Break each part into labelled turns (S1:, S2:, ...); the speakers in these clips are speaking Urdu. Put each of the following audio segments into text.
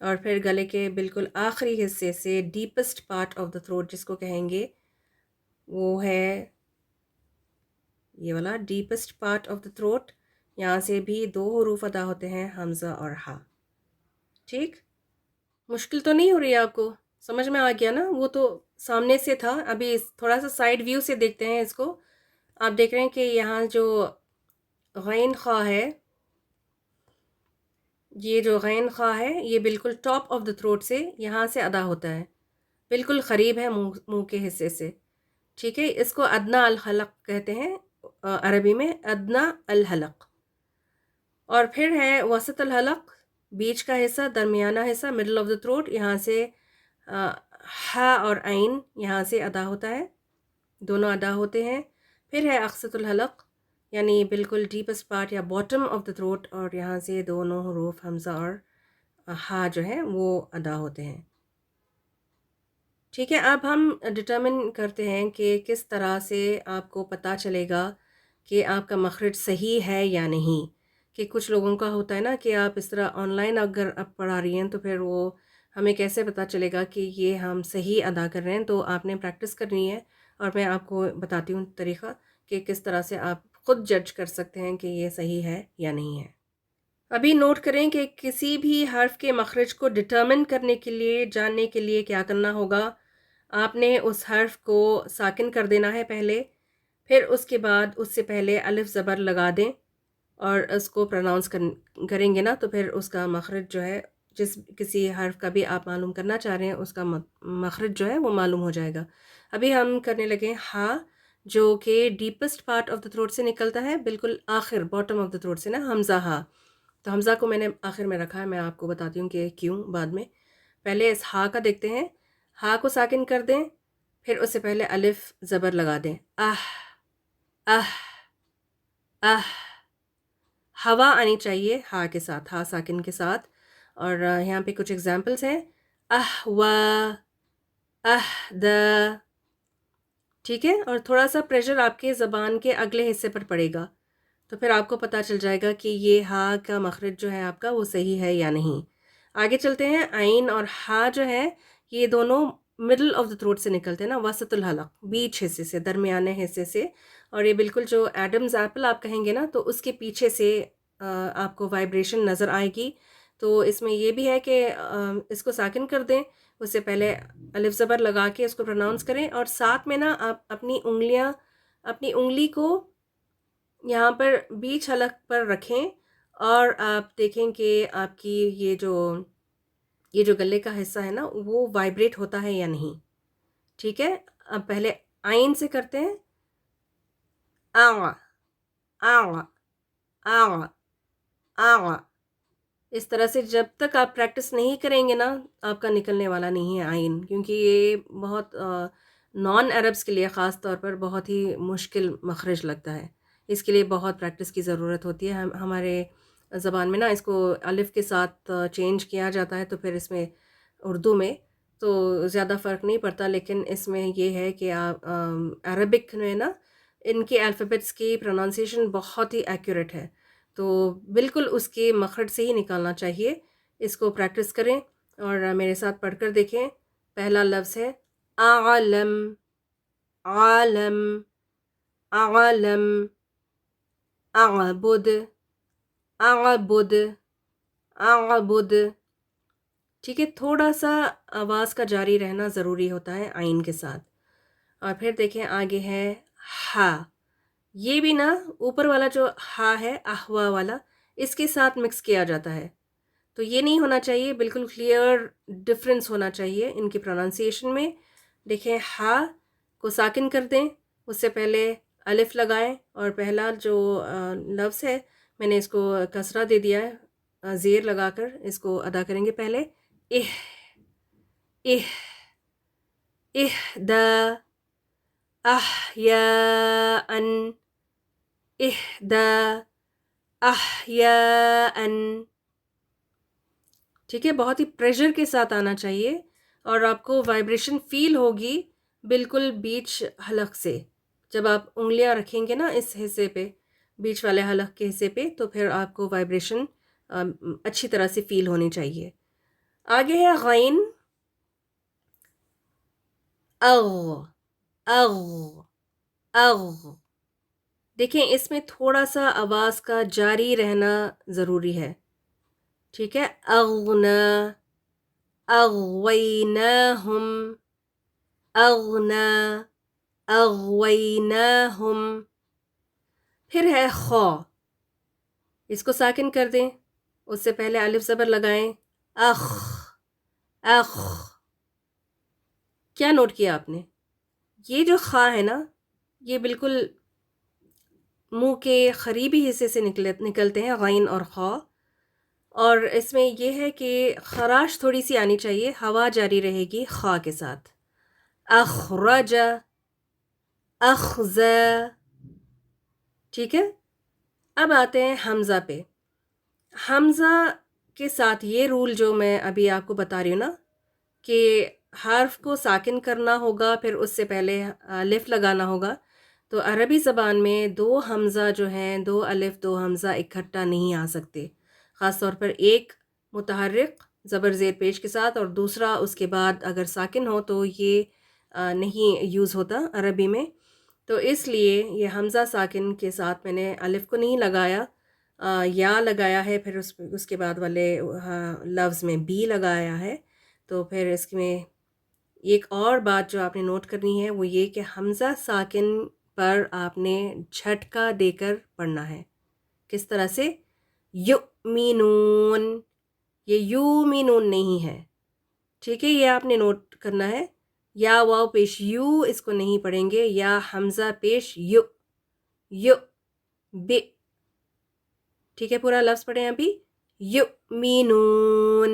S1: اور پھر گلے کے بالکل آخری حصے سے deepest part of the throat جس کو کہیں گے وہ ہے یہ والا deepest part of the throat. یہاں سے بھی 2 حروف ادا ہوتے ہیں، حمزہ اور ہا. ٹھیک، مشکل تو نہیں ہو رہی ہے آپ کو؟ سمجھ میں آ گیا نا؟ وہ تو سامنے سے تھا، ابھی تھوڑا سا سائیڈ ویو سے دیکھتے ہیں اس کو. آپ دیکھ رہے ہیں کہ یہاں جو غین خا ہے، یہ جو غین خا ہے یہ بالکل ٹاپ آف دا تھروٹ سے یہاں سے ادا ہوتا ہے، بالکل قریب ہے منہ کے حصے سے. ٹھیک ہے، اس کو ادنا الحلق کہتے ہیں عربی میں، ادنا الحلق. اور پھر ہے وسط الحلق، بیچ کا حصہ، درمیانہ حصہ، مڈل آف دا تھروٹ. یہاں سے ہا اور عین یہاں سے ادا ہوتا ہے، دونوں ادا ہوتے ہیں. پھر ہے اقصت الحلق، یعنی بالکل ڈیپسٹ پارٹ یا باٹم آف دا تھروٹ، اور یہاں سے دونوں حروف حمزہ اور ہا جو ہے وہ ادا ہوتے ہیں. ٹھیک ہے، اب ہم ڈٹرمن کرتے ہیں کہ کس طرح سے آپ کو پتہ چلے گا کہ آپ کا مخرج صحیح ہے یا نہیں. کہ کچھ لوگوں کا ہوتا ہے نا کہ آپ اس طرح آن لائن اگر آپ پڑھا رہی ہیں تو پھر وہ ہمیں کیسے پتہ چلے گا کہ یہ ہم صحیح ادا کر رہے ہیں. تو آپ نے پریکٹس کرنی ہے، اور میں آپ کو بتاتی ہوں طریقہ کہ کس طرح سے آپ خود جج کر سکتے ہیں کہ یہ صحیح ہے یا نہیں ہے. ابھی نوٹ کریں کہ کسی بھی حرف کے مخرج کو ڈٹرمن کرنے کے لیے، جاننے کے لیے کیا کرنا ہوگا. آپ نے اس حرف کو ساکن کر دینا ہے پہلے، پھر اس کے بعد اس سے پہلے الف زبر لگا دیں اور اس کو پروناؤنس کریں گے نا تو پھر اس کا مخرج جو ہے، جس کسی حرف کا بھی آپ معلوم کرنا چاہ رہے ہیں اس کا مخرج جو ہے وہ معلوم ہو جائے گا. ابھی ہم کرنے لگے ہا، جو کہ deepest part of the throat سے نکلتا ہے، بالکل آخر باٹم آف دا تھروٹ سے نا، حمزہ ہا. تو حمزہ کو میں نے آخر میں رکھا ہے، میں آپ کو بتاتی ہوں کہ کیوں بعد میں. پہلے اس ہا کا دیکھتے ہیں. ہا کو ساکن کر دیں، پھر اس سے پہلے الف زبر لگا دیں، اہ اہ. ہوا آنی چاہیے ہا کے ساتھ، ہا ساکن کے ساتھ. اور یہاں پہ کچھ ایگزامپلس ہیں، و د. ٹھیک ہے، اور تھوڑا سا پریشر آپ کے زبان کے اگلے حصے پر پڑے گا تو پھر آپ کو پتہ چل جائے گا کہ یہ ہا کا مخرج جو ہے آپ کا وہ صحیح ہے یا نہیں. آگے چلتے ہیں. عین اور ہا جو ہے یہ دونوں مڈل آف دا تھروٹ سے نکلتے ہیں نا، وسط الحلق، بیچ حصے سے، درمیانے حصے سے. اور یہ بالکل جو ایڈمز ایپل آپ کہیں گے نا تو اس کے پیچھے سے آپ کو وائبریشن نظر آئے گی. تو اس میں یہ بھی ہے کہ اس کو ساکن کر دیں، اس سے پہلے الف زبر لگا کے اس کو پروناؤنس کریں، اور ساتھ میں نا آپ اپنی انگلی کو یہاں پر بیچ حلق پر رکھیں، اور آپ دیکھیں کہ آپ کی یہ جو گلے کا حصہ ہے نا وہ وائبریٹ ہوتا ہے یا نہیں. ٹھیک ہے، اب پہلے عین سے کرتے ہیں، آ آ آ آ. اس طرح سے جب تک آپ پریکٹس نہیں کریں گے نا آپ کا نکلنے والا نہیں ہے عین، کیونکہ یہ بہت نان عربس کے لیے خاص طور پر بہت ہی مشکل مخرج لگتا ہے. اس کے لیے بہت پریکٹس کی ضرورت ہوتی ہے. ہمارے زبان میں نا اس کو الف کے ساتھ چینج کیا جاتا ہے، تو پھر اس میں اردو میں تو زیادہ فرق نہیں پڑتا، لیکن اس میں یہ ہے کہ آپ عربک میں نا ان کے الفابیٹس کی پروننسیشن بہت ہی ایکوریٹ ہے، تو بالکل اس کے مخرج سے ہی نکالنا چاہیے. اس کو پریکٹس کریں اور میرے ساتھ پڑھ کر دیکھیں. پہلا لفظ ہے عالم، عالم، عالم، اعبد، اعبد، اعبد. ٹھیک ہے، تھوڑا سا آواز کا جاری رہنا ضروری ہوتا ہے عین کے ساتھ. اور پھر دیکھیں آگے ہے ہا. یہ بھی نا اوپر والا جو ہا ہے احوا والا، اس کے ساتھ مکس کیا جاتا ہے، تو یہ نہیں ہونا چاہیے. بالکل کلیئر ڈفرینس ہونا چاہیے ان کی پروننسیشن میں. دیکھیں ہا کو ساکن کر دیں، اس سے پہلے الف لگائیں، اور پہلا جو لفظ ہے میں نے اس کو کسرہ دے دیا ہے، زیر لگا کر اس کو ادا کریں گے. پہلے اہ اہ اہدا احیاء اہدا احیاء. ٹھیک ہے، بہت ہی پریشر کے ساتھ آنا چاہیے، اور آپ کو وائبریشن فیل ہوگی بالکل بیچ حلق سے. جب آپ انگلیاں رکھیں گے نا اس حصے پہ، بیچ والے حلق کے حصے پہ، تو پھر آپ کو وائبریشن اچھی طرح سے فیل ہونی چاہیے. آگے ہے غین، اغ، اغ، اغ. دیکھیں اس میں تھوڑا سا آواز کا جاری رہنا ضروری ہے، ٹھیک ہے. اغنا، اغویناہم، اغنا، اغویناہم. پھر ہے خا، اس کو ساکن کر دیں، اس سے پہلے الف زبر لگائیں. اخ، اخ. کیا نوٹ کیا آپ نے؟ یہ جو خا ہے نا، یہ بالکل منہ کے قریبی حصے سے نکلتے ہیں غین اور خا. اور اس میں یہ ہے کہ خراش تھوڑی سی آنی چاہیے، ہوا جاری رہے گی خا کے ساتھ. اخرج، اخذ. ٹھیک ہے. اب آتے ہیں حمزہ پہ. حمزہ کے ساتھ یہ رول جو میں ابھی آپ کو بتا رہی ہوں نا، کہ حرف کو ساکن کرنا ہوگا، پھر اس سے پہلے الف لگانا ہوگا. تو عربی زبان میں دو حمزہ جو ہیں، دو الف دو حمزہ اکٹھا نہیں آ سکتے. خاص طور پر ایک متحرک زبر زیر پیش کے ساتھ اور دوسرا اس کے بعد اگر ساکن ہو تو یہ نہیں یوز ہوتا عربی میں. تو اس لیے یہ حمزہ ساکن کے ساتھ میں نے الف کو نہیں لگایا، یا لگایا ہے، پھر اس کے بعد والے لفظ میں بی لگایا ہے. تو پھر اس میں ایک اور بات جو آپ نے نوٹ کرنی ہے وہ یہ کہ حمزہ ساکن پر آپ نے جھٹکا دے کر پڑھنا ہے. کس طرح سے؟ یؤمنون، یہ یومنون نہیں ہے، ٹھیک ہے. یہ آپ نے نوٹ کرنا ہے. یا واو پیش یو اس کو نہیں پڑھیں گے، یا حمزہ پیش یو، یو بے. ٹھیک ہے، پورا لفظ پڑھیں ابھی. یؤمنون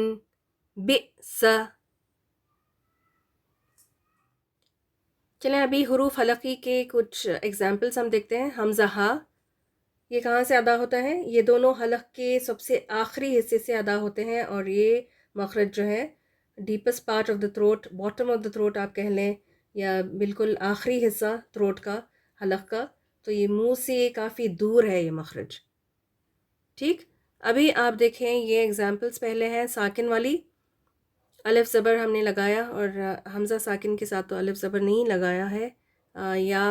S1: بئس. چلیں ابھی حروف حلقی کے کچھ ایگزامپلس ہم دیکھتے ہیں. حمزہ ہا، یہ کہاں سے ادا ہوتا ہے؟ یہ دونوں حلق کے سب سے آخری حصے سے ادا ہوتے ہیں، اور یہ مخرج جو ہے deepest part of the throat, bottom of the throat آپ کہہ لیں، یا بالکل آخری حصہ تھروٹ کا، حلق کا. تو یہ منہ سے کافی دور ہے یہ مخرج. ٹھیک. ابھی آپ دیکھیں یہ ایگزامپلس پہلے ہیں ساکن والی. الف زبر ہم نے لگایا، اور حمزہ ساکن کے ساتھ تو الف زبر نہیں لگایا ہے، یا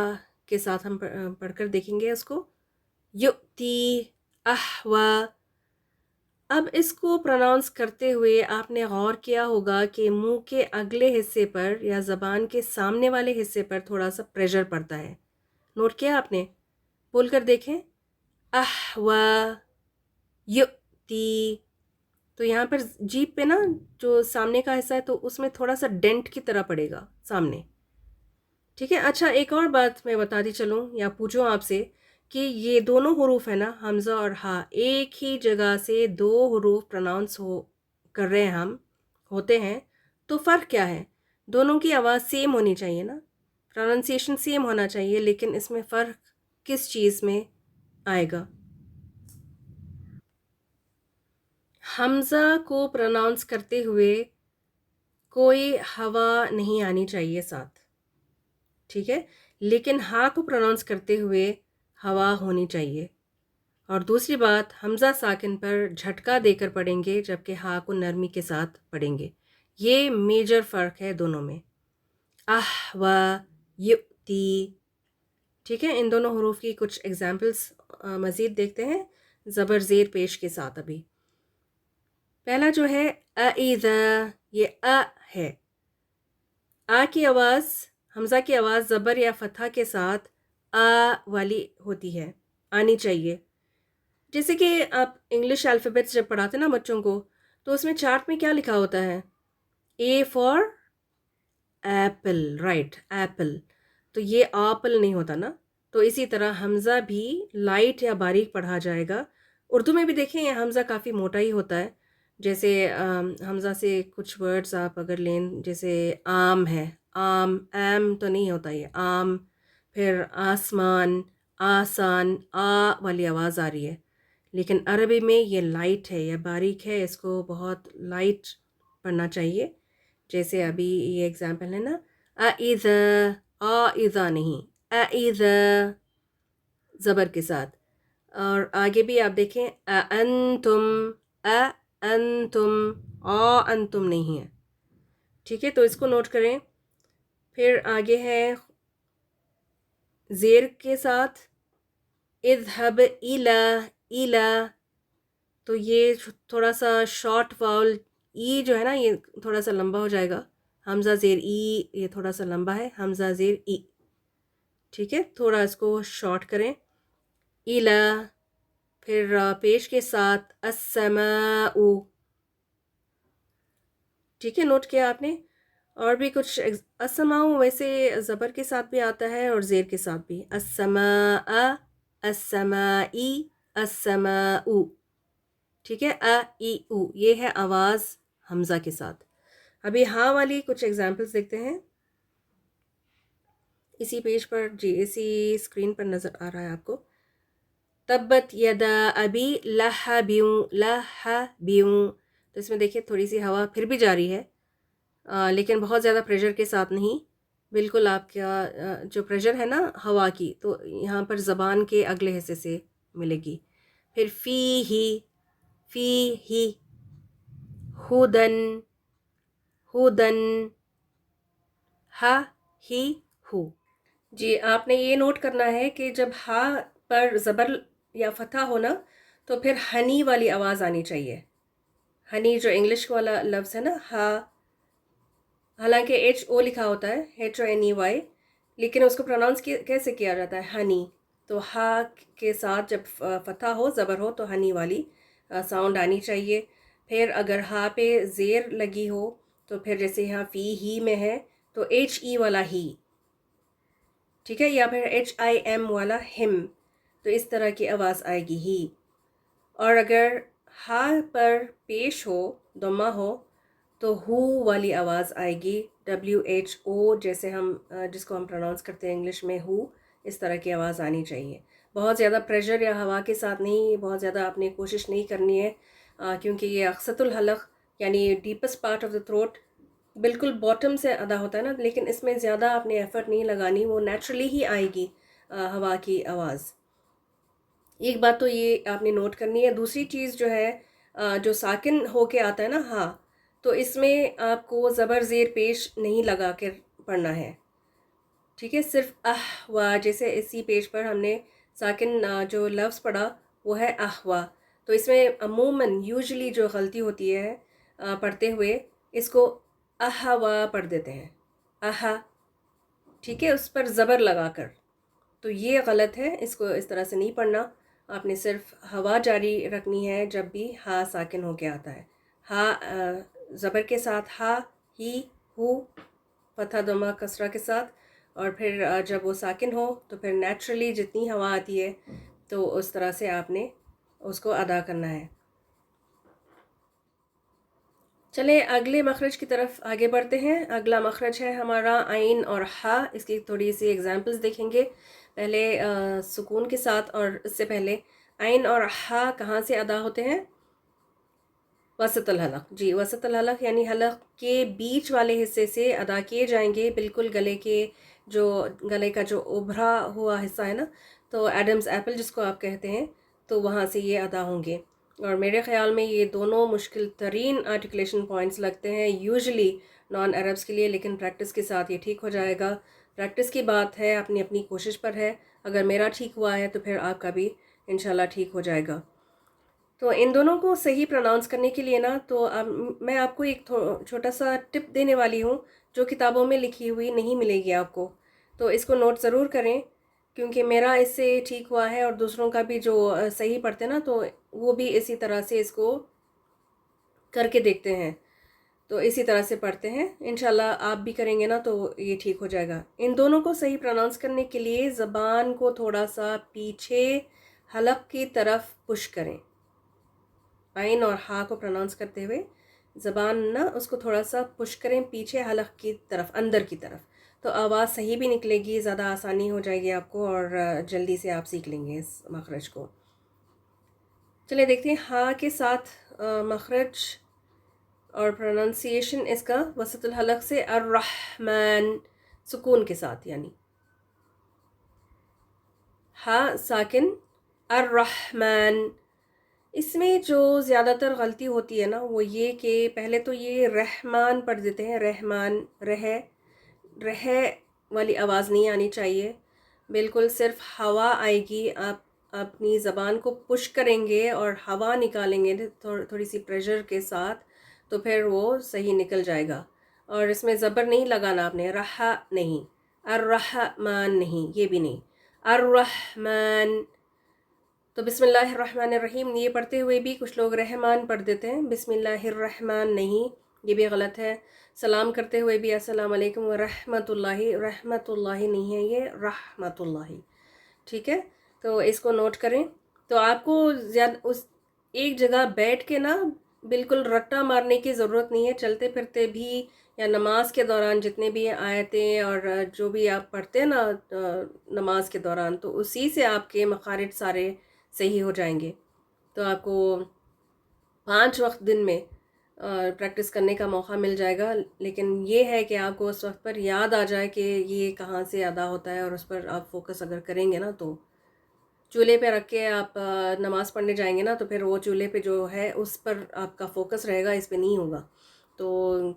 S1: کے ساتھ ہم پڑھ کر دیکھیں گے اس کو. یؤتی، احوا. اب اس کو پروناؤنس کرتے ہوئے آپ نے غور کیا ہوگا کہ منہ کے اگلے حصے پر یا زبان کے سامنے والے حصے پر تھوڑا سا پریشر پڑتا ہے. نوٹ کیا آپ نے؟ بول کر دیکھیں. احوا، یؤتی. تو یہاں پر جیپ پہ نا جو سامنے کا حصہ ہے تو اس میں تھوڑا سا ڈینٹ کی طرح پڑے گا سامنے. ٹھیک ہے. اچھا ایک اور بات میں بتاتی چلوں یا پوچھوں آپ سے کہ یہ دونوں حروف ہیں نا، حمزہ اور ہا، ایک ہی جگہ سے دو حروف پروناؤنس کر رہے ہیں ہم، ہوتے ہیں، تو فرق کیا ہے؟ دونوں کی آواز سیم ہونی چاہیے نا، پروننسیشن سیم ہونا چاہیے، لیکن اس میں فرق کس چیز میں آئے گا؟ حمزہ کو پروناؤنس کرتے ہوئے کوئی ہوا نہیں آنی چاہیے ساتھ، ٹھیک ہے، لیکن ہا کو پروناؤنس کرتے ہوئے ہوا ہونی چاہیے. اور دوسری بات، حمزہ ساکن پر جھٹکا دے کر پڑھیں گے جبکہ ہا کو نرمی کے ساتھ پڑھیں گے. یہ میجر فرق ہے دونوں میں. احوا، یؤتی. ٹھیک ہے. ان دونوں حروف کی کچھ ایگزامپلس مزید دیکھتے ہیں زبر زیر پیش کے ساتھ. ابھی پہلا جو ہے اِذَا، یہ ہے. کی آواز، حمزہ کی آواز زبر یا فتحہ کے ساتھ والی ہوتی ہے، آنی چاہیے. جیسے کہ آپ انگلش الفابیٹس جب پڑھاتے نا بچوں کو، تو اس میں چارٹ میں کیا لکھا ہوتا ہے؟ اے فار ایپل، رائٹ، ایپل. تو یہ آپل نہیں ہوتا نا. تو اسی طرح حمزہ بھی لائٹ یا باریک پڑھا جائے گا. اردو میں بھی دیکھیں یہ حمزہ کافی موٹا ہی ہوتا ہے. جیسے حمزہ سے کچھ ورڈز آپ اگر لیں، جیسے عام ہے، عام، ایم تو نہیں ہوتا یہ، عام. پھر آسمان، آسان، والی آواز آ رہی ہے، لیکن عربی میں یہ لائٹ ہے یا باریک ہے، اس کو بہت لائٹ پڑھنا چاہیے. جیسے ابھی یہ ایگزامپل ہے نا، اِذَا نہیں، اِذَا زبر کے ساتھ. اور آگے بھی آپ دیکھیں، اَأَنتُم، اَأَنتُم. انتم نہیں ہے. ٹھیک ہے، تو اس کو نوٹ کریں. پھر آگے ہے زیر کے ساتھ اذهب الى. تو یہ تھوڑا سا شارٹ واؤل ای جو ہے نا یہ تھوڑا سا لمبا ہو جائے گا. حمزہ زیر ای یہ تھوڑا سا لمبا ہے، حمزہ زیر ای. ٹھیک ہے، تھوڑا اس کو شارٹ کریں. الى. پھر پیش کے ساتھ السماء. ٹھیک ہے، نوٹ کیا آپ نے. اور بھی کچھ السماء ویسے زبر کے ساتھ بھی آتا ہے اور زیر کے ساتھ بھی. السماء، السمائی، السماء. ٹھیک ہے، ای او یہ ہے آواز حمزہ کے ساتھ. ابھی ہاں والی کچھ ایگزامپلس دیکھتے ہیں اسی پیج پر. جی اسی اسکرین پر نظر آ رہا ہے آپ کو. تبت یدا ابی لہب لہب. تو اس میں دیکھیے تھوڑی سی ہوا پھر بھی جاری ہے، لیکن بہت زیادہ پریشر کے ساتھ نہیں. بالکل آپ کا جو پریشر ہے نا ہوا کی، تو یہاں پر زبان کے اگلے حصے سے ملے گی. پھر فی ہی ہودن ہودن ہا ہی ہو. جی آپ نے یہ نوٹ کرنا ہے کہ جب ہا پر زبر یا فتح ہونا تو پھر ہنی والی آواز آنی چاہیے. ہنی جو انگلش والا لفظ ہے نا ہا، حالانکہ ایچ او لکھا ہوتا ہے ایچ او این ای وائی، لیکن اس کو پروناؤنس کیسے کیا جاتا ہے ہنی. تو ہا کے ساتھ جب فتح ہو زبر ہو تو ہنی والی ساؤنڈ آنی چاہیے. پھر اگر ہا پہ زیر لگی ہو تو پھر جیسے یہاں فی ہی میں ہے تو ایچ ای والا ہی. ٹھیک ہے، یا پھر ایچ آئی ایم والا ہم. تو اس طرح کی آواز آئے گی ہی. اور اگر ہا پر پیش ہو ضمہ ہو تو ہو والی آواز آئے گی WHO جیسے ہم جس کو ہم پروناؤنس کرتے ہیں انگلش میں ہو. اس طرح کی آواز آنی چاہیے. بہت زیادہ پریشر یا ہوا کے ساتھ نہیں، بہت زیادہ آپ نے کوشش نہیں کرنی ہے، کیونکہ یہ اقصت الحلق یعنی deepest part of the throat بالکل باٹم سے ادا ہوتا ہے نا، لیکن اس میں زیادہ آپ نے ایفرٹ نہیں لگانی، وہ نیچرلی ہی آئے گی ہوا کی آواز. ایک بات تو یہ آپ نے نوٹ کرنی ہے. دوسری چیز جو ہے جو ساکن ہو کے آتا ہے نا ہاں، تو اس میں آپ کو زبر زیر پیش نہیں لگا کر پڑھنا ہے. ٹھیک ہے، صرف و جیسے اسی پیج پر ہم نے ساکن جو لفظ پڑھا وہ ہے و. تو اس میں عموماً یوزلی جو غلطی ہوتی ہے پڑھتے ہوئے اس کو و پڑھ دیتے ہیں ٹھیک ہے، اس پر زبر لگا کر. تو یہ غلط ہے، اس کو اس طرح سے نہیں پڑھنا. آپ نے صرف ہوا جاری رکھنی ہے جب بھی ہا ساکن ہو کے آتا ہے. ہا زبر کے ساتھ ہا ہی ہو، فتح ضمہ کسرہ کے ساتھ. اور پھر جب وہ ساکن ہو تو پھر نیچرلی جتنی ہوا آتی ہے تو اس طرح سے آپ نے اس کو ادا کرنا ہے. چلیں اگلے مخرج کی طرف آگے بڑھتے ہیں. اگلا مخرج ہے ہمارا عین اور ہا. اس کی تھوڑی سی ایگزامپلس دیکھیں گے. پہلے سکون کے ساتھ، اور اس سے پہلے عین اور ہا کہاں سے ادا ہوتے ہیں؟ وسط الحلق. جی وسط الحلق یعنی حلق کے بیچ والے حصے سے ادا کیے جائیں گے. بالکل گلے کا جو ابھرا ہوا حصہ ہے نا، تو ایڈمز ایپل جس کو آپ کہتے ہیں، تو وہاں سے یہ ادا ہوں گے. اور میرے خیال میں یہ دونوں مشکل ترین آرٹیکولیشن پوائنٹس لگتے ہیں یوزلی نان عربس کے لیے، لیکن پریکٹس کے ساتھ یہ ٹھیک ہو جائے گا. پریکٹس کی بات ہے، اپنی اپنی کوشش پر ہے. اگر میرا ٹھیک ہوا ہے تو پھر آپ کا بھی انشاءاللہ ٹھیک ہو جائے گا. تو ان دونوں کو صحیح پروناؤنس کرنے کے لیے نا، تو میں آپ کو ایک چھوٹا سا ٹپ دینے والی ہوں جو کتابوں میں لکھی ہوئی نہیں ملے گی آپ کو. تو اس کو نوٹ ضرور کریں، کیونکہ میرا اس سے ٹھیک ہوا ہے اور دوسروں کا بھی جو صحیح پڑھتے نا تو وہ بھی اسی طرح سے اس کو کر کے دیکھتے ہیں، تو اسی طرح سے پڑھتے ہیں. انشاءاللہ آپ بھی کریں گے نا تو یہ ٹھیک ہو جائے گا. ان دونوں کو صحیح پروناؤنس کرنے کے لیے زبان کو تھوڑا سا پیچھے حلق کی طرف پش کریں. عین اور ہا کو پروناؤنس کرتے ہوئے زبان نا اس کو تھوڑا سا پش کریں پیچھے حلق کی طرف، اندر کی طرف. تو آواز صحیح بھی نکلے گی، زیادہ آسانی ہو جائے گی آپ کو، اور جلدی سے آپ سیکھ لیں گے اس مخرج کو. چلے دیکھتے ہیں ہا کے ساتھ مخرج اور پروننسیشن اس کا وسط الحلق سے. الرحمن سکون کے ساتھ، یعنی ہا ساکن الرحمن. اس میں جو زیادہ تر غلطی ہوتی ہے نا وہ یہ کہ پہلے تو یہ رحمان پڑھ دیتے ہیں، رحمان، رہ والی آواز نہیں آنی چاہیے، بالکل صرف ہوا آئے گی، آپ اپنی زبان کو پش کریں گے اور ہوا نکالیں گے تھوڑی سی پریشر کے ساتھ، تو پھر وہ صحیح نکل جائے گا۔ اور اس میں زبر نہیں لگانا آپ نے، رہا نہیں، الرحمن نہیں، یہ بھی نہیں، الرحمن۔ تو بسم اللہ الرحمن الرحیم یہ پڑھتے ہوئے بھی کچھ لوگ رحمان پڑھ دیتے ہیں، بسم اللہ الرحمن نہیں، یہ بھی غلط ہے۔ سلام کرتے ہوئے بھی السلام علیکم ورحمۃ اللہ، رحمۃ اللہ نہیں ہے، یہ رحمۃ اللہ، ٹھیک ہے؟ تو اس کو نوٹ کریں۔ تو آپ کو زیادہ اس ایک جگہ بیٹھ کے نا بالکل رٹا مارنے کی ضرورت نہیں ہے، چلتے پھرتے بھی یا نماز کے دوران جتنے بھی آیتیں اور جو بھی آپ پڑھتے ہیں نا نماز کے دوران، تو اسی سے آپ کے مخارج سارے صحیح ہو جائیں گے۔ تو آپ کو 5 وقت دن میں پریکٹس کرنے کا موقع مل جائے گا، لیکن یہ ہے کہ آپ کو اس وقت پر یاد آ جائے کہ یہ کہاں سے ادا ہوتا ہے، اور اس پر آپ فوکس اگر کریں گے نا تو چولہے پہ رکھ کے آپ نماز پڑھنے جائیں گے نا تو پھر وہ چولہے پہ جو ہے اس پر آپ کا فوکس رہے گا، اس پہ نہیں ہوگا۔ تو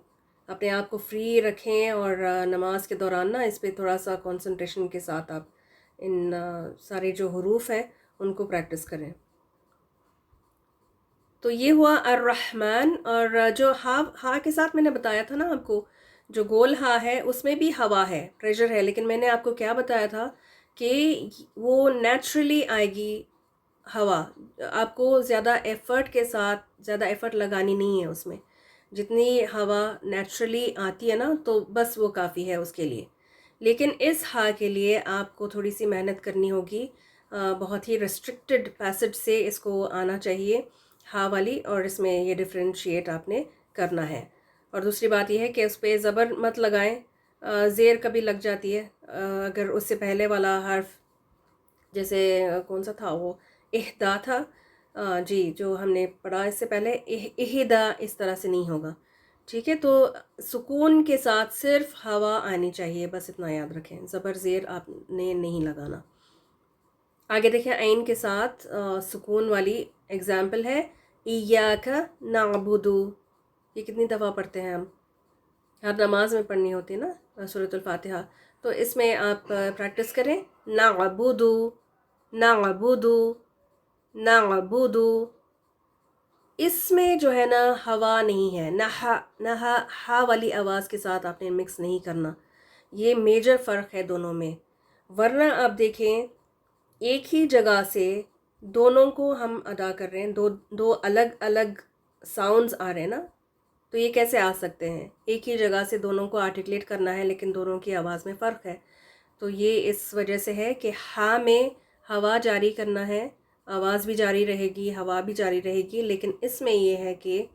S1: اپنے آپ کو فری رکھیں اور نماز کے دوران نا اس پہ تھوڑا سا کنسنٹریشن کے ساتھ آپ ان سارے جو حروف ہیں ان کو پریکٹس کریں۔ تو یہ ہوا الرحمن، اور جو ہا کے ساتھ میں نے بتایا تھا نا آپ کو، جو گول ہا ہے اس میں بھی ہوا ہے، پریشر ہے، لیکن میں نے آپ کو کیا بتایا تھا کہ وہ نیچرلی آئے گی ہوا، آپ کو زیادہ ایفرٹ کے ساتھ زیادہ ایفرٹ لگانی نہیں ہے اس میں، جتنی ہوا نیچرلی آتی ہے نا تو بس وہ کافی ہے اس کے لیے۔ لیکن اس ہا کے لیے آپ کو تھوڑی سی محنت کرنی ہوگی، بہت ہی ریسٹرکٹڈ پیسج سے اس کو آنا چاہیے ہا والی، اور اس میں یہ ڈفرینشیٹ آپ نے کرنا ہے۔ اور دوسری بات یہ ہے کہ اس پہ زبر مت لگائیں، زیر کبھی لگ جاتی ہے اگر اس سے پہلے والا حرف، جیسے کون سا تھا وہ، اہدا تھا، جی جو ہم نے پڑھا اس سے پہلے، اہدا اس طرح سے نہیں ہوگا، ٹھیک ہے؟ تو سکون کے ساتھ صرف ہوا آنی چاہیے، بس اتنا یاد رکھیں، زبر زیر آپ نے نہیں لگانا۔ آگے دیکھیں عین کے ساتھ سکون والی اگزامپل ہے، ایاک نعبدو، یہ کتنی دفعہ پڑھتے ہیں ہم، ہر نماز میں پڑھنی ہوتی ہے نا سورۃ الفاتحہ، تو اس میں آپ پریکٹس کریں، نعبدو، نعبدو، نعبدو، اس میں جو ہے نا ہوا نہیں ہے، نہ ہا والی آواز کے ساتھ آپ نے مکس نہیں کرنا، یہ میجر فرق ہے دونوں میں۔ ورنہ آپ دیکھیں ایک ہی جگہ سے دونوں کو ہم ادا کر رہے ہیں، دو الگ الگ ساؤنڈز آ رہے ہیں نا، تو یہ کیسے آ سکتے ہیں؟ ایک ہی جگہ سے دونوں کو آرٹیکلیٹ کرنا ہے لیکن دونوں کی آواز میں فرق ہے، تو یہ اس وجہ سے ہے کہ ہا میں ہوا جاری کرنا ہے، آواز بھی جاری رہے گی، ہوا بھی جاری رہے گی، لیکن اس میں یہ ہے کہ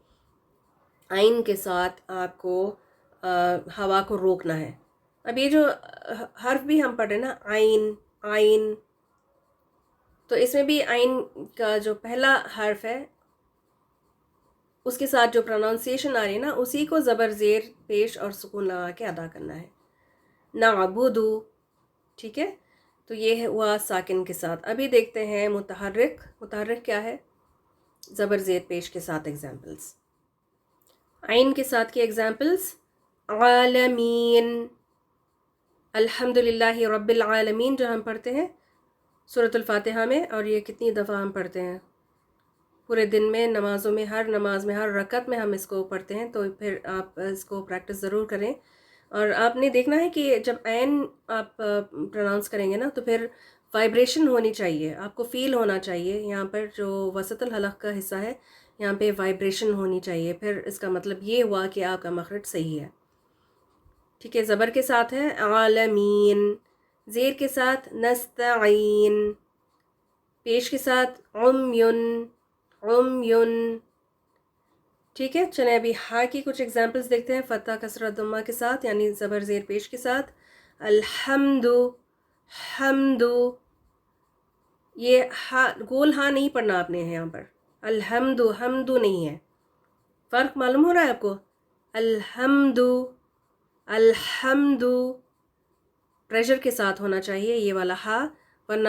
S1: عین کے ساتھ آپ کو ہوا کو روکنا ہے۔ اب یہ جو حرف بھی ہم پڑھ رہے ہیں نا، عین، عین، تو اس میں بھی عین کا جو پہلا حرف ہے اس کے ساتھ جو پروننسیشن آ رہی ہے نا، اسی کو زبر زیر پیش اور سکون لگا کے ادا کرنا ہے، نعبدو، ٹھیک ہے؟ تو یہ ہوا ساکن کے ساتھ۔ ابھی دیکھتے ہیں متحرک، متحرک کیا ہے، زبر زیر پیش کے ساتھ ایگزامپلس۔ عین کے ساتھ کی ایگزامپلس، عالمین، الحمدللہ رب العالمین جو ہم پڑھتے ہیں سورۃ الفاتحہ میں، اور یہ کتنی دفعہ ہم پڑھتے ہیں پورے دن میں، نمازوں میں، ہر نماز میں، ہر رکعت میں ہم اس کو پڑھتے ہیں، تو پھر آپ اس کو پریکٹس ضرور کریں۔ اور آپ نے دیکھنا ہے کہ جب عین آپ پروناؤنس کریں گے نا تو پھر وائبریشن ہونی چاہیے، آپ کو فیل ہونا چاہیے، یہاں پر جو وسط الحلق کا حصہ ہے یہاں پہ وائبریشن ہونی چاہیے، پھر اس کا مطلب یہ ہوا کہ آپ کا مخرج صحیح ہے، ٹھیک ہے؟ زبر کے ساتھ ہے عالمین، زیر کے ساتھ نستعین، پیش کے ساتھ عمیون، عمیون، ٹھیک ہے؟ چلیں ابھی ہا کی کچھ ایگزامپلس دیکھتے ہیں، فتح کسرہ ضمہ کے ساتھ، یعنی زبر زیر پیش کے ساتھ، الحمد، حمد، یہ ہا گول ہا نہیں پڑھنا آپ نے یہاں پر، الحمد، حمد نہیں ہے، فرق معلوم ہو رہا ہے آپ کو؟ الحمد، الحمد، پریشر کے ساتھ ہونا چاہیے یہ والا ہا، ورنہ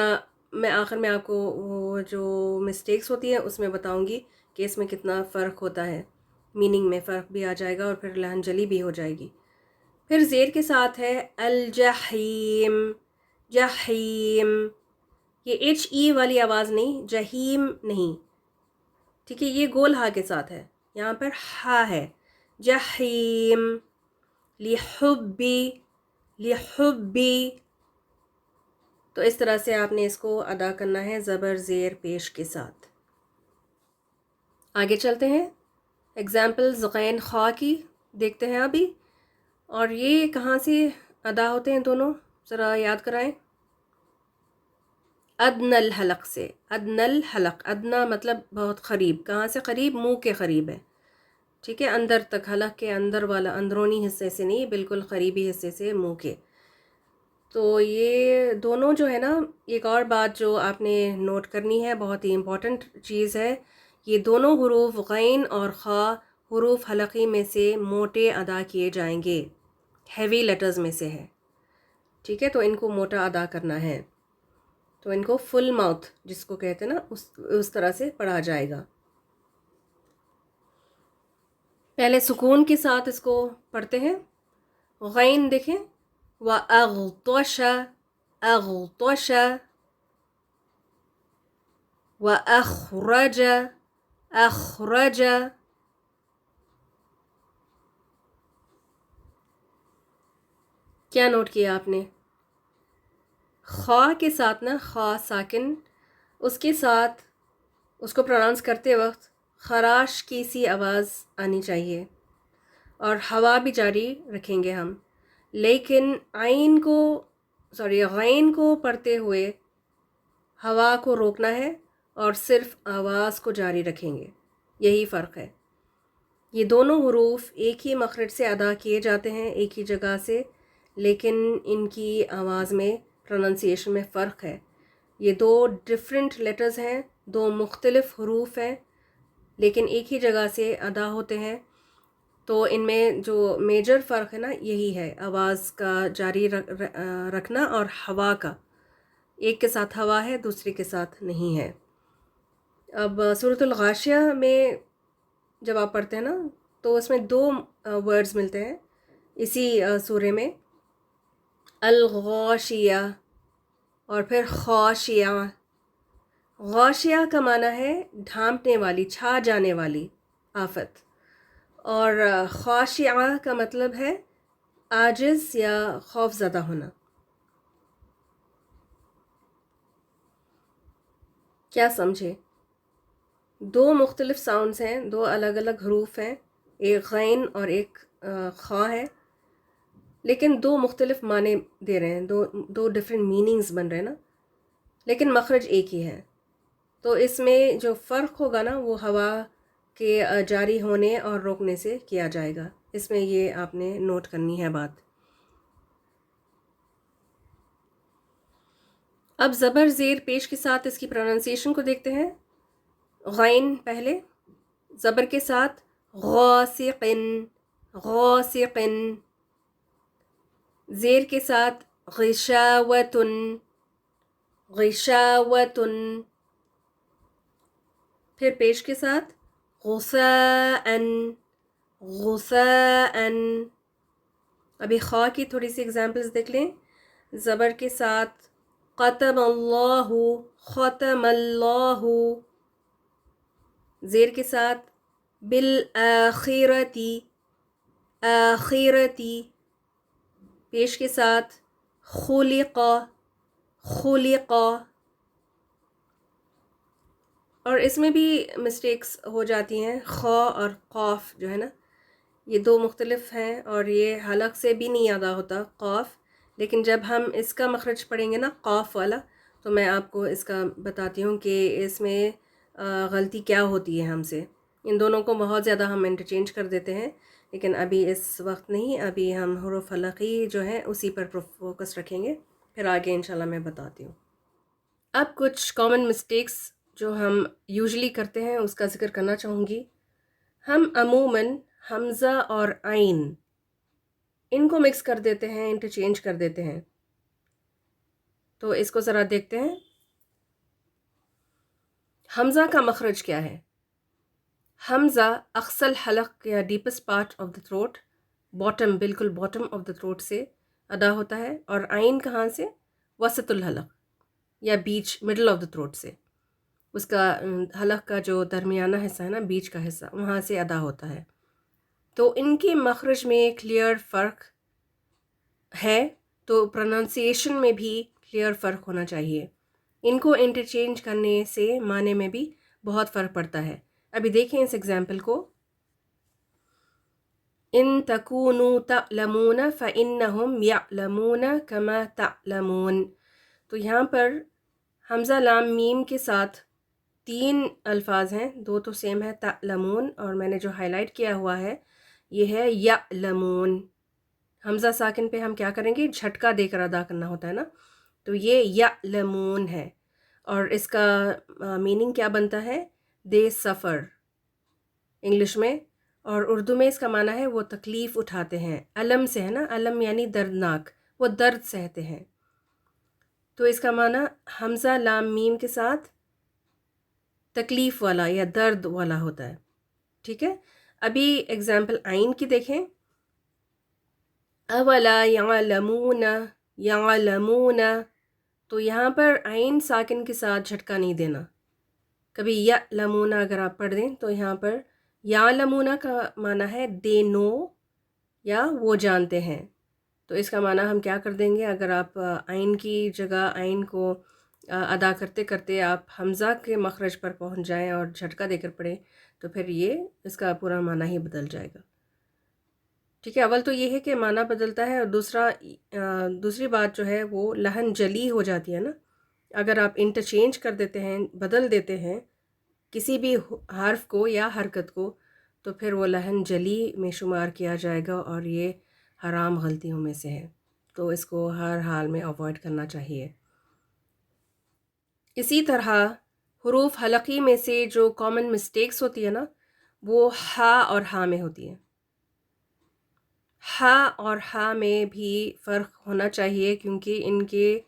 S1: میں آخر میں آپ کو وہ جو مسٹیکس ہوتی ہیں اس میں بتاؤں گی کہ اس میں کتنا فرق ہوتا ہے، میننگ میں فرق بھی آ جائے گا اور پھر لہن جلی بھی ہو جائے گی۔ پھر زیر کے ساتھ ہے الجحیم، جحیم، یہ ایچ ای والی آواز نہیں، جہیم نہیں، ٹھیک ہے، یہ گول ہا کے ساتھ ہے، یہاں پر ہا ہے، جحیم، لحبی، لحبی۔ تو اس طرح سے آپ نے اس کو ادا کرنا ہے زبر زیر پیش کے ساتھ۔ آگے چلتے ہیں، ایگزامپلز غین خا کی دیکھتے ہیں ابھی، اور یہ کہاں سے ادا ہوتے ہیں دونوں، ذرا یاد کرائیں۔ ادن الحلق سے، ادن الحلق، ادنا مطلب بہت قریب، کہاں سے قریب؟ منہ کے قریب ہے، ٹھیک ہے، اندر تک، حلق کے اندر والا اندرونی حصے سے نہیں، بالکل قریبی حصے سے، منہ کے۔ تو یہ دونوں جو ہے نا، ایک اور بات جو آپ نے نوٹ کرنی ہے، بہت ہی امپورٹنٹ چیز ہے، یہ دونوں حروف غین اور خا حروف حلقی میں سے موٹے ادا کیے جائیں گے، ہیوی لیٹرز میں سے ہے، ٹھیک ہے، تو ان کو موٹا ادا کرنا ہے، تو ان کو فل ماؤتھ جس کو کہتے ہیں نا اس طرح سے پڑھا جائے گا۔ پہلے سکون کے ساتھ اس کو پڑھتے ہیں، غین دیکھیں، وَأَغْطَشَ، أَغْطَشَ، وَأَخْرَجَ، أَخْرَجَ۔ کیا نوٹ کیا آپ نے؟ خا کے ساتھ نا، خا ساکن، اس کے ساتھ اس کو پروناؤنس کرتے وقت خراش کی سی آواز آنی چاہیے، اور ہوا بھی جاری رکھیں گے ہم، لیکن غین کو پڑھتے ہوئے ہوا کو روکنا ہے اور صرف آواز کو جاری رکھیں گے، یہی فرق ہے۔ یہ دونوں حروف ایک ہی مخرج سے ادا کیے جاتے ہیں، ایک ہی جگہ سے، لیکن ان کی آواز میں، پروننسیشن میں فرق ہے۔ یہ دو ڈفرینٹ لیٹرز ہیں، دو مختلف حروف ہیں، لیکن ایک ہی جگہ سے ادا ہوتے ہیں، تو ان میں جو میجر فرق ہے نا، یہی ہے آواز کا جاری رکھنا اور ہوا کا، ایک کے ساتھ ہوا ہے، دوسرے کے ساتھ نہیں ہے۔ اب سورۃ الغاشیہ میں جب آپ پڑھتے ہیں نا، تو اس میں دو ورڈز ملتے ہیں اسی سورے میں، الغاشیہ اور پھر خاشیہ۔ غاشیہ کا معنی ہے ڈھانپنے والی، چھا جانے والی آفت، اور خاشعہ کا مطلب ہے عاجز یا خوف زدہ ہونا۔ کیا سمجھے؟ دو مختلف ساؤنڈز ہیں، دو الگ الگ حروف ہیں، ایک غین اور ایک خا ہے، لیکن دو مختلف معنی دے رہے ہیں، دو ڈفرینٹ میننگز بن رہے ہیں نا، لیکن مخرج ایک ہی ہے۔ تو اس میں جو فرق ہوگا نا، وہ ہوا کے جاری ہونے اور روکنے سے کیا جائے گا، اس میں یہ آپ نے نوٹ کرنی ہے بات۔ اب زبر زیر پیش کے ساتھ اس کی پروننسیشن کو دیکھتے ہیں۔ غین پہلے، زبر کے ساتھ غاسقن، غاسقن، زیر کے ساتھ غشاوتن، غشاوتن، پھر پیش کے ساتھ غثاءن، غثاءن۔ ابھی خا کی تھوڑی سی ایگزامپلز دیکھ لیں، زبر کے ساتھ ختم اللہ، ختم اللہ، زیر کے ساتھ بالآخرتی، آخرتی، پیش کے ساتھ خلق، خلق۔ اور اس میں بھی مسٹیکس ہو جاتی ہیں، خا اور قاف جو ہے نا، یہ دو مختلف ہیں، اور یہ حلق سے بھی نہیں ادا ہوتا قاف، لیکن جب ہم اس کا مخرج پڑھیں گے نا، قاف والا، تو میں آپ کو اس کا بتاتی ہوں کہ اس میں غلطی کیا ہوتی ہے ہم سے۔ ان دونوں کو بہت زیادہ ہم انٹرچینج کر دیتے ہیں، لیکن ابھی اس وقت نہیں، ابھی ہم حروف حلقی جو ہیں اسی پر فوکس رکھیں گے، پھر آگے انشاءاللہ میں بتاتی ہوں۔ اب کچھ کامن مسٹیکس جو ہم یوزلی کرتے ہیں اس کا ذکر کرنا چاہوں گی۔ ہم عموماً حمزہ اور عین ان کو مکس کر دیتے ہیں، انٹرچینج کر دیتے ہیں، تو اس کو ذرا دیکھتے ہیں۔ حمزہ کا مخرج کیا ہے؟ حمزہ اقصی الحلق یا deepest part of the throat, bottom, بالکل باٹم آف دا تھروٹ سے ادا ہوتا ہے، اور عین کہاں سے؟ وسط الحلق یا بیچ، مڈل آف دا تھروٹ سے، اس کا حلق کا جو درمیانہ حصہ ہے نا، بیچ کا حصہ، وہاں سے ادا ہوتا ہے۔ تو ان کے مخرج میں کلیئر فرق ہے، تو پروننسیشن میں بھی کلیئر فرق ہونا چاہیے۔ ان کو انٹرچینج کرنے سے معنی میں بھی بہت فرق پڑتا ہے۔ ابھی دیکھیں اس ایگزامپل کو، ان تکونوا تعلمون فإنهم يعلمون كما تعلمون۔ تو یہاں پر حمزہ لام میم کے ساتھ 3 الفاظ ہیں، 2 تو سیم ہے، تعلمون، اور میں نے جو ہائی لائٹ کیا ہوا ہے یہ ہے یعلمون۔ حمزہ ساکن پہ ہم کیا کریں گے؟ جھٹکا دے کر ادا کرنا ہوتا ہے نا، تو یہ یعلمون ہے، اور اس کا میننگ کیا بنتا ہے؟ دے سفر انگلش میں، اور اردو میں اس کا معنی ہے وہ تکلیف اٹھاتے ہیں، الم سے ہے نا، الم یعنی دردناک، وہ درد سہتے ہیں۔ تو اس کا معنی حمزہ لام میم کے ساتھ تکلیف والا یا درد والا ہوتا ہے، ٹھیک ہے۔ ابھی ایگزامپل عین کی دیکھیں، اولا یعلمون، یعلمون، تو یہاں پر عین ساکن کے ساتھ جھٹکا نہیں دینا۔ کبھی یعلمون اگر آپ پڑھ دیں تو یہاں پر یعلمون کا معنی ہے دے نو، یا وہ جانتے ہیں، تو اس کا معنی ہم کیا کر دیں گے؟ اگر آپ عین کی جگہ عین کو ادا کرتے کرتے آپ حمزہ کے مخرج پر پہنچ جائیں اور جھٹکا دے کر پڑھیں تو پھر یہ اس کا پورا معنی ہی بدل جائے گا، ٹھیک ہے۔ اول تو یہ ہے کہ معنی بدلتا ہے، اور دوسری بات جو ہے وہ لحن جلی ہو جاتی ہے نا۔ اگر آپ انٹرچینج کر دیتے ہیں، بدل دیتے ہیں کسی بھی حرف کو یا حرکت کو، تو پھر وہ لحن جلی میں شمار کیا جائے گا، اور یہ حرام غلطیوں میں سے ہے، تو اس کو ہر حال میں اوائڈ کرنا چاہیے۔ اسی طرح حروف حلقی میں سے جو کامن مسٹیکس ہوتی ہے نا، وہ ہا اور ہا میں ہوتی ہے۔ ہا اور ہا میں بھی فرق ہونا چاہیے، کیونکہ ان کے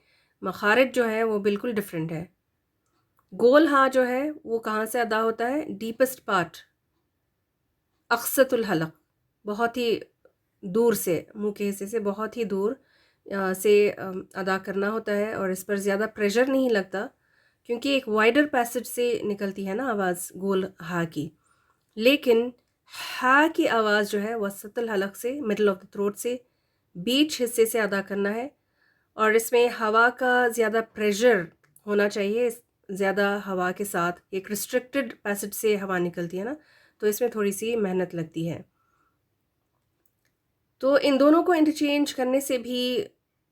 S1: مخارج جو ہیں وہ بالکل ڈفرینٹ ہے۔ گول ہا جو ہے وہ کہاں سے ادا ہوتا ہے؟ ڈیپسٹ پارٹ، اقصت الحلق، بہت ہی دور سے، منہ کے حصے سے بہت ہی دور سے ادا کرنا ہوتا ہے، اور اس پر زیادہ پریشر نہیں لگتا، کیونکہ ایک وائڈر پیسج سے نکلتی ہے نا آواز گول ہا کی۔ لیکن ہا کی آواز جو ہے وسط الحلق سے، مڈل آف دا تھروٹ سے، بیچ حصے سے ادا کرنا ہے، اور اس میں ہوا کا زیادہ پریشر ہونا چاہیے، زیادہ ہوا کے ساتھ، ایک ریسٹرکٹڈ پیسج سے ہوا نکلتی ہے نا، تو اس میں تھوڑی سی محنت لگتی ہے۔ تو ان دونوں کو انٹرچینج کرنے سے بھی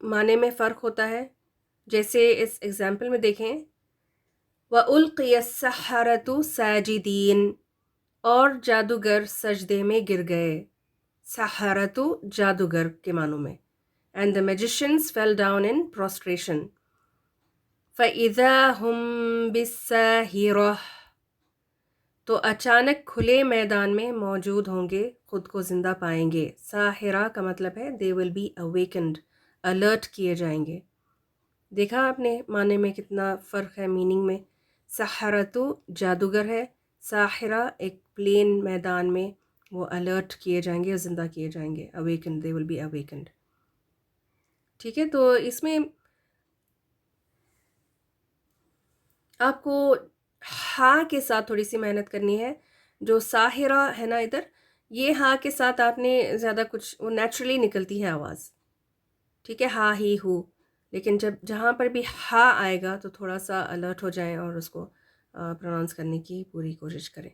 S1: معنی میں فرق ہوتا ہے، جیسے اس ایگزامپل میں دیکھیں، وَأُلْقِيَ السَّحَرَةُ سَاجِدِينَ، اور جادوگر سجدے میں گر گئے، سحرتو جادوگر کے معنوں میں، and the magicians fell down in prostration، فَإِذَا هُمْ بِالسَّاهِرَةِ، تو اچانک کھلے میدان میں موجود ہوں گے، خود کو زندہ پائیں گے۔ ساحرہ کا مطلب ہے they will be awakened، alert کیے جائیں گے۔ دیکھا آپ نے معنی میں کتنا فرق ہے میننگ میں؟ سحرتو جادوگر ہے، ساحرہ ایک پلین میدان میں وہ الرٹ کیے جائیں گے اور زندہ کیے جائیں گے، awakened، they will be awakened، ٹھیک ہے۔ تو اس میں آپ کو ہا کے ساتھ تھوڑی سی محنت کرنی ہے، جو ساحرہ ہے نا ادھر، یہ ہا کے ساتھ آپ نے زیادہ کچھ، وہ نیچرلی نکلتی ہے آواز، ٹھیک ہے، ہا ہی ہو، لیکن جہاں پر بھی ہا آئے گا تو تھوڑا سا الرٹ ہو جائیں اور اس کو پروناؤنس کرنے کی پوری کوشش کریں۔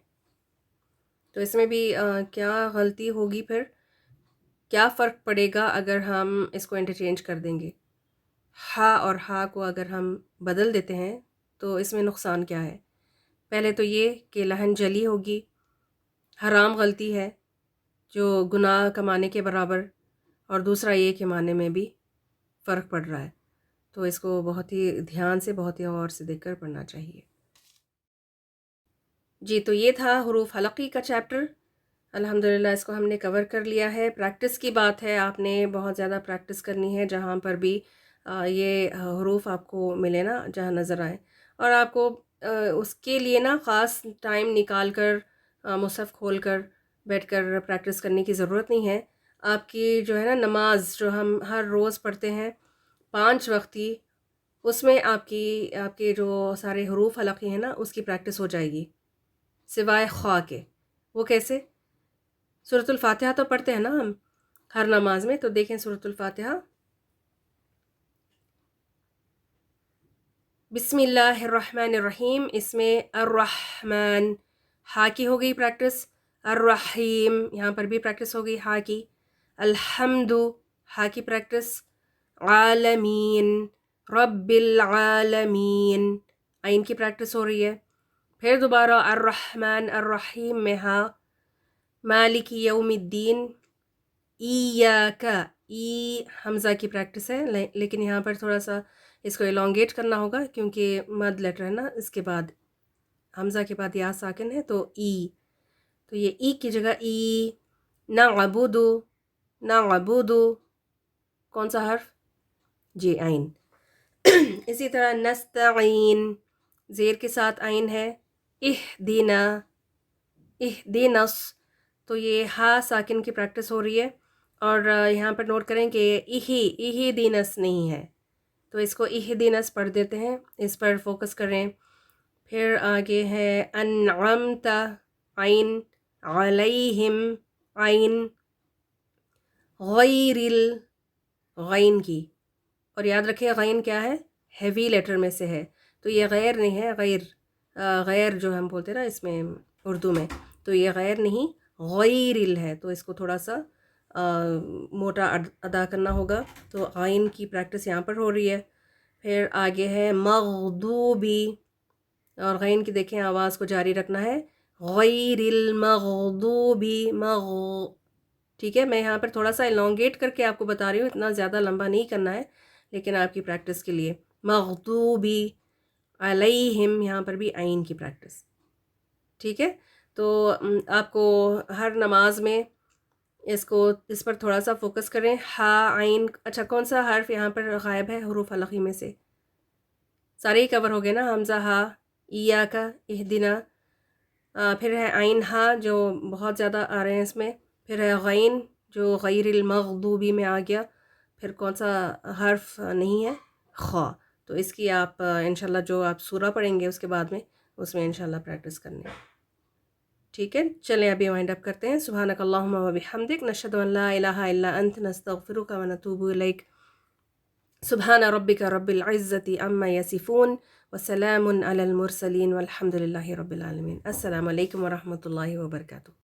S1: تو اس میں بھی کیا غلطی ہوگی، پھر کیا فرق پڑے گا اگر ہم اس کو انٹرچینج کر دیں گے؟ ہا اور ہا کو اگر ہم بدل دیتے ہیں تو اس میں نقصان کیا ہے؟ پہلے تو یہ کہ لحن جلی ہوگی، حرام غلطی ہے جو گناہ کمانے کے برابر، اور دوسرا یہ کہ معنی میں بھی فرق پڑ رہا ہے، تو اس کو بہت ہی دھیان سے، بہت ہی غور سے دیکھ کر پڑھنا چاہیے۔ جی، تو یہ تھا حروف حلقی کا چیپٹر، الحمدللہ اس کو ہم نے کور کر لیا ہے۔ پریکٹس کی بات ہے، آپ نے بہت زیادہ پریکٹس کرنی ہے، جہاں پر بھی یہ حروف آپ کو ملے نا، جہاں نظر آئے، اور آپ کو اس کے لیے نا خاص ٹائم نکال کر مصحف کھول کر بیٹھ کر پریکٹس کرنے کی ضرورت نہیں ہے. آپ کی جو ہے نا نماز جو ہم ہر روز پڑھتے ہیں 5 وقتی، اس میں آپ کے جو سارے حروف حلقی ہیں نا اس کی پریکٹس ہو جائے گی سوائے خواہ کے. وہ کیسے؟ سورۃ الفاتحہ تو پڑھتے ہیں نا ہم ہر نماز میں، تو دیکھیں سورۃ الفاتحہ. بسم اللہ الرحمن الرحیم، اس میں الرحمن ہا کی ہو گئی پریکٹس، الرحیم یہاں پر بھی پریکٹس ہو گئی ہا کی، الحمد ہا کی پریکٹس، عالمین رب العالمین عین کی پریکٹس ہو رہی ہے. پھر دوبارہ الرحمن الرحیم میں ہا، مالک یوم الدین، ایاک ای حمزہ کی پریکٹس ہے، لیکن یہاں پر تھوڑا سا اس کو الانگیٹ کرنا ہوگا کیونکہ مد لیٹر ہے نا اس کے بعد، حمزہ کے بعد یا ساکن ہے تو ای، تو یہ ای کی جگہ ای. نعبد نعبد کون سا حرف؟ جی عین. اسی طرح نستعین زیر کے ساتھ عین ہے. اہدنا اہدنس، تو یہ ہا ساکن کی پریکٹس ہو رہی ہے. اور یہاں پر نوٹ کریں کہ اہدنس نہیں ہے، تو اس کو اہدنس پڑھ دیتے ہیں، اس پر فوکس کریں. پھر آگے ہے انعمت عین، علیہم عین، غیر غین کی، اور یاد رکھیں غین کیا ہے؟ ہیوی لیٹر میں سے ہے، تو یہ غیر نہیں ہے، غیر جو ہم بولتے ہیں نا اس میں اردو میں، تو یہ غیر نہیں غیر ہے، تو اس کو تھوڑا سا موٹا ادا کرنا ہوگا. تو غین کی پریکٹس یہاں پر ہو رہی ہے. پھر آگے ہے مغضوبی، اور غین کی دیکھیں آواز کو جاری رکھنا ہے، غیر المغضوبی ٹھیک ہے. میں یہاں پر تھوڑا سا الانگیٹ کر کے آپ کو بتا رہی ہوں، اتنا زیادہ لمبا نہیں کرنا ہے، لیکن آپ کی پریکٹس کے لیے. مغضوبی علیہم یہاں پر بھی عین کی پریکٹس، ٹھیک ہے. تو آپ کو ہر نماز میں اس پر تھوڑا سا فوکس کریں. ہا عین، اچھا کون سا حرف یہاں پر غائب ہے حروف حلقی میں سے؟ سارے ہی کور ہو گئے نا، حمزہ ہا، ایاک، اہدنا، پھر ہے عین ہا جو بہت زیادہ آ رہے ہیں اس میں، پھر ہے غین جو غیر المغضوبی میں آ گیا، پھر کون سا حرف نہیں ہے؟ خا. تو اس کی آپ انشاءاللہ جو آپ سورہ پڑھیں گے اس کے بعد میں اس میں انشاءاللہ پریکٹس کرنی ہے، ٹھیک ہے. چلیں ابھی وائنڈ اپ کرتے ہیں. سبحانک اللہم و بحمدک، نشہد ان لا الہ الا انت، نستغفرک و نتوب الیک. سبحان ربک رب العزت عما یصفون وسلام علی المرسلین والحمد للہ رب العالمین. السلام علیکم ورحمۃ اللہ وبرکاتہ.